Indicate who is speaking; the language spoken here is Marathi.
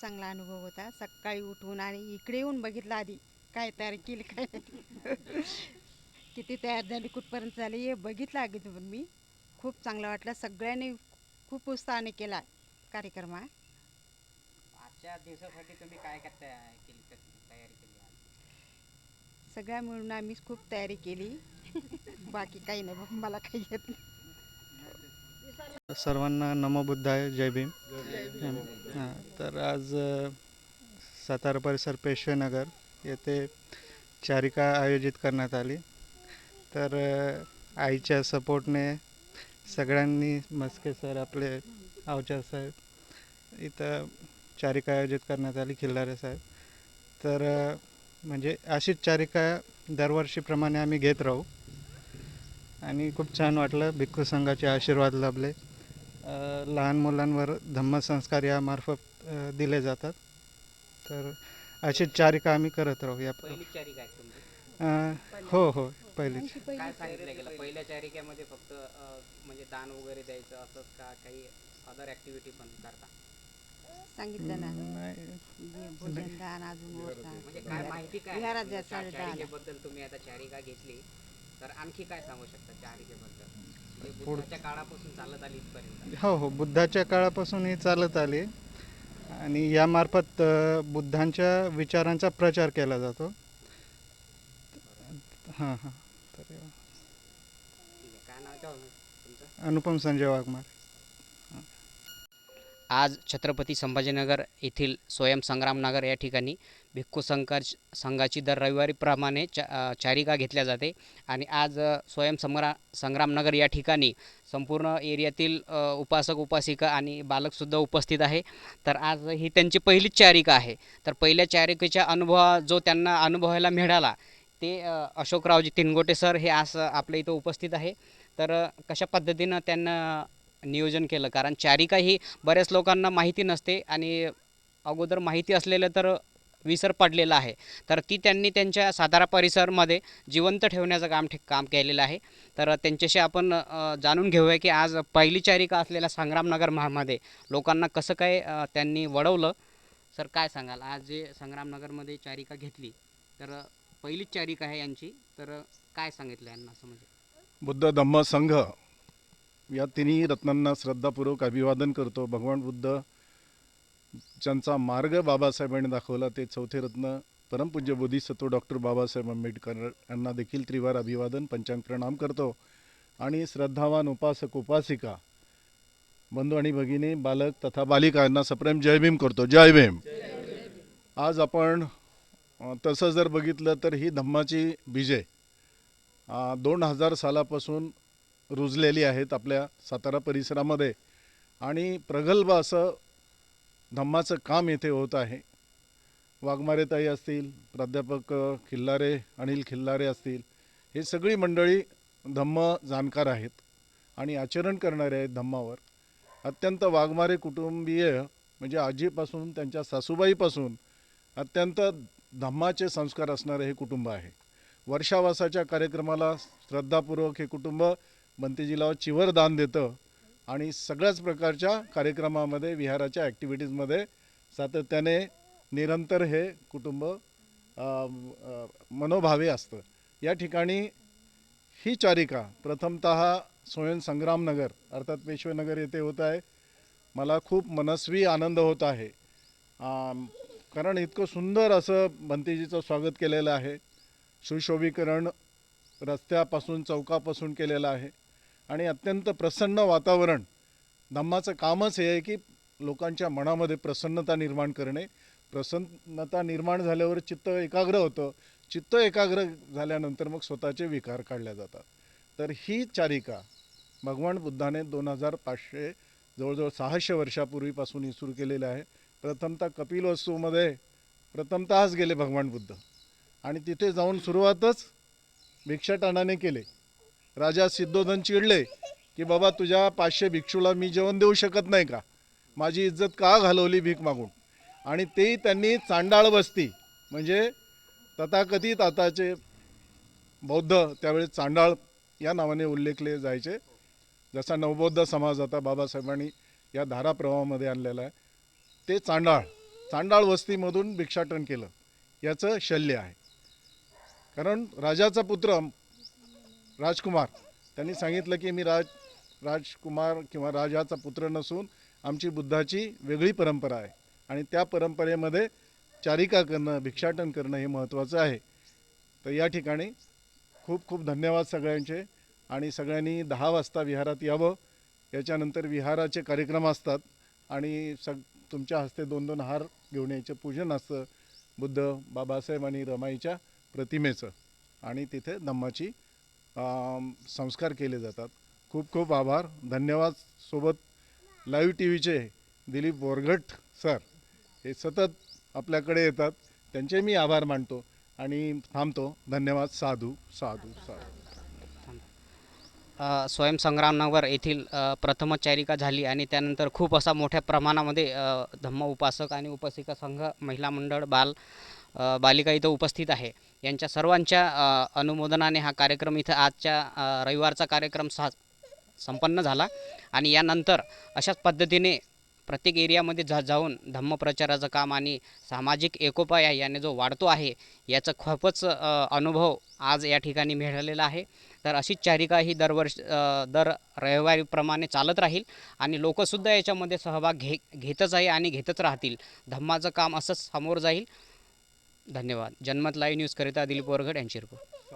Speaker 1: चांगला अनुभव होता. सकाळी उठून आणि इकडे येऊन बघितलं आधी काय तयारी केली काय नाही. किती तयार झाली कुठपर्यंत झाली हे बघितलं अगोदर मी. खूप चांगलं वाटलं. सगळ्यांनी खूप उत्साहाने केला कार्यक्रम हा.
Speaker 2: आजच्या दिवसासाठी तुम्ही काय काय तयारी केली आज?
Speaker 1: सगळ्या मिळून आम्ही खूप तयारी केली. बाकी काही नाही बाबा, मला काही येत नाही.
Speaker 3: सर्वांना नमो बुद्धाय, जय भीम. हां, तर आज सातारा परिसर पेशवेनगर येथे चारिका आयोजित करण्यात आली. तर आईच्या सपोर्टने सगळ्यांनी, मस्के सर, आपले अवचार साहेब, इथं चारिका आयोजित करण्यात आली, खिल्लारे साहेब. तर म्हणजे अशीच चारिका दरवर्षीप्रमाणे आम्ही घेत राहू. आणि खूप छान वाटलं. भिक्खू संघाचे आशीर्वाद लाभले. लहान मुलांवर धम्मसंस्कार यामार्फत दिले जातात. तर अशीच चारिका आम्ही करत राहू. या
Speaker 2: पहिली चारिका आहे तुमची?
Speaker 3: हो हो, पहिलीच.
Speaker 2: काय सांगितलं गेलं पहिल्या चारिकेमध्ये? फक्त म्हणजे दान वगैरे द्यायचं असंच का काही अदर ॲक्टिव्हिटी पण करता?
Speaker 1: सांगितलं ना,
Speaker 3: नाही,
Speaker 1: भोजन दान, अजून वरदान.
Speaker 2: म्हणजे काय माहिती काय आहे?
Speaker 1: विहारात
Speaker 2: म्हणजे
Speaker 1: जायचं दान.
Speaker 2: चारिकेबद्दल तुम्ही आता चारिका घेतली तर आणखी काय सांगू शकता चारिकेबद्दल? म्हणजे
Speaker 3: पुढ
Speaker 2: बुद्धाच्या काळापासून चालत आली इथपर्यंत.
Speaker 3: हो हो, बुद्धाच्या काळापासून ही चालत आली आणि यामार्फत बुद्धांच्या विचारांचा प्रचार केला जातो. हां हां. तर
Speaker 2: ठीक आहे. काय नाव आहे तुमचं?
Speaker 3: अनुपम संजय वाघमारे.
Speaker 2: आज छत्रपती संभाजीनगर येथील स्वयंसंग्रामनगर या ठिकाणी भिक्खू संघाची दर रविवारीप्रमाणे चारिका घेतल्या जाते. आणि आज संग्रामनगर या ठिकाणी संपूर्ण एरियातील उपासक उपासिका आणि बालकसुद्धा उपस्थित आहे. तर आज ही त्यांची पहिलीच चारिका आहे. तर पहिल्या चारिकेचा जो त्यांना अनुभवायला मिळाला ते अशोकरावजी तिनगोटे सर हे आज आपल्या इथं उपस्थित आहे. तर कशा पद्धतीनं त्यांना नियोजन केलं, कारण चारिका ही बऱ्याच लोकांना माहिती नसते आणि अगोदर माहिती असलेलं तर विसर पडलेला आहे. तर ती त्यांनी त्यांच्या सातारा परिसरमध्ये जिवंत ठेवण्याचं काम केलेलं आहे. तर त्यांच्याशी आपण जाणून घेऊया की आज पहिली चारिका असलेल्या संग्रामनगर मध्ये लोकांना कसं काय त्यांनी वळवलं. सर, काय सांगाल? आज जे संग्रामनगरमध्ये चारिका घेतली तर पहिलीच चारिका आहे यांची, तर काय सांगितलं यांना असं? म्हणजे
Speaker 4: बुद्ध धम्म संघ या तिन्ही रत्नांना श्रद्धापूर्वक अभिवादन करतो. भगवान बुद्ध ज्यांचा मार्ग बाबासाहेबांनी दाखवला ते चौथे रत्न परमपूज्य बोधिसत्व डॉक्टर बाबासाहेब आंबेडकर यांना देखील त्रिवार अभिवादन, पंचांग प्रणाम करतो. आणि श्रद्धावान उपासक उपासिका बंधू आणि भगिनी, बालक तथा बालिका यांना सप्रेम जय भीम करतो. जय भीम. आज आपण तसं जर बघितलं तर ही धम्माची बीजे 2000 सालापासून रुजलेली आहेत आपल्या सातारा परिसरामध्ये. आणि प्रगल्भ असं धम्माचं काम येथे होत आहे. वाघमारेताई असतील, प्राध्यापक खिल्लारे, अनिल खिल्लारे असतील, हे सगळी मंडळी धम्म जाणकार आहेत आणि आचरण करणारे आहेत धम्मावर. अत्यंत वाघमारे कुटुंबीय म्हणजे आजीपासून त्यांच्या सासूबाईपासून अत्यंत धम्माचे संस्कार असणारे हे कुटुंब आहे. वर्षावासाच्या कार्यक्रमाला श्रद्धापूर्वक हे कुटुंब बंतेजीला चिवर दान देतं आणि सगळ्याच प्रकारच्या कार्यक्रमामध्ये, विहाराच्या ॲक्टिव्हिटीजमध्ये सातत्याने निरंतर हे कुटुंब मनोभावे असतं. या ठिकाणी ही चारिका प्रथमतः स्वयंसंग्रामनगर अर्थात पेशवेनगर येथे होत आहे. मला खूप मनस्वी आनंद होत आहे, कारण इतकं सुंदर असं बंतेजीचं स्वागत केलेलं आहे. सुशोभीकरण रस्त्यापासून, चौकापासून केलेलं आहे आणि अत्यंत प्रसन्न वातावरण. धम्माचं कामच हे आहे की लोकांच्या मनामध्ये प्रसन्नता निर्माण करणे. प्रसन्नता निर्माण झाल्यावर चित्त एकाग्र होतं. चित्त एकाग्र झाल्यानंतर मग स्वतःचे विकार काढले जातात. तर ही चारिका भगवान बुद्धाने 2500 जवळजवळ 600 वर्षापूर्वीपासून ही सुरू केलेली आहे. प्रथमतः कपिलवस्तूमध्ये प्रथमतःच गेले भगवान बुद्ध आणि तिथे जाऊन सुरुवातच भिक्षाटनाने केले. राजा सिद्धोधन चिडले की बाबा, तुझ्या 500 भिक्षूला मी जेवण देऊ शकत नाही का? माझी इज्जत का घालवली भीक मागून? आणि तेही त्यांनी चांडाळ वस्ती म्हणजे तथाकथित आताचे बौद्ध त्यावेळेस चांडाळ या नावाने उल्लेखले जायचे. जसा नवबौद्ध समाज आता बाबासाहेबांनी या धाराप्रवाहामध्ये आणलेला आहे, ते चांडाळ चांडाळ वस्तीमधून भिक्षाटन केलं याचं शल्य आहे. कारण राजाचा पुत्र राजकुमार त्यांनी सांगितलं की मी राजकुमार किंवा राजाचा पुत्र नसून आमची बुद्धाची वेगळी परंपरा आहे आणि त्या परंपरेमध्ये चारिका करणं, भिक्षाटन करणं हे महत्त्वाचं आहे. तर या ठिकाणी खूप खूप धन्यवाद सगळ्यांचे. आणि सगळ्यांनी 10 वाजता विहारात यावं. याच्यानंतर विहाराचे कार्यक्रम असतात आणि तुमच्या हस्ते 2-2 हार घेऊन यायचं पूजन असतं बुद्ध, बाबासाहेब आणि रमाईच्या प्रतिमेचं, आणि तिथे धम्माची संस्कार केले जातात. खूप खूप आभार, धन्यवाद. सोबत लाईव्ह टी व्हीचे दिलीप बोरगट सर हे सतत आपल्याकडे येतात, त्यांचे मी आभार मानतो आणि थांबतो. धन्यवाद. साधू साधू साधू.
Speaker 2: स्वयंसंग्रामनगर येथील प्रथमच चारिका झाली आणि त्यानंतर खूप असा मोठ्या प्रमाणामध्ये धम्म उपासक आणि उपासिका संघ, महिला मंडळ, बालिका इथं उपस्थित आहे. यांच्या सर्वांच्या अनुमोदनाने हा कार्यक्रम इथं आजच्या रविवारचा कार्यक्रम संपन्न झाला. आणि यानंतर अशाच पद्धतीने प्रत्येक एरियामध्ये जाऊन धम्मप्रचाराचं काम आणि सामाजिक एकोपा याने जो वाढतो आहे याचा खूपच अनुभव आज या ठिकाणी मिळालेला आहे. तर अशीच चारिका ही दर रविवारीप्रमाणे चालत राहील आणि लोकंसुद्धा याच्यामध्ये सहभाग घेतच आहे आणि घेतच राहतील. धम्माचं काम असंच समोर जाईल. धन्यवाद. जनमत लाईव्ह न्यूजकरिता दिलीप बोरगड यांची रिपोर्ट.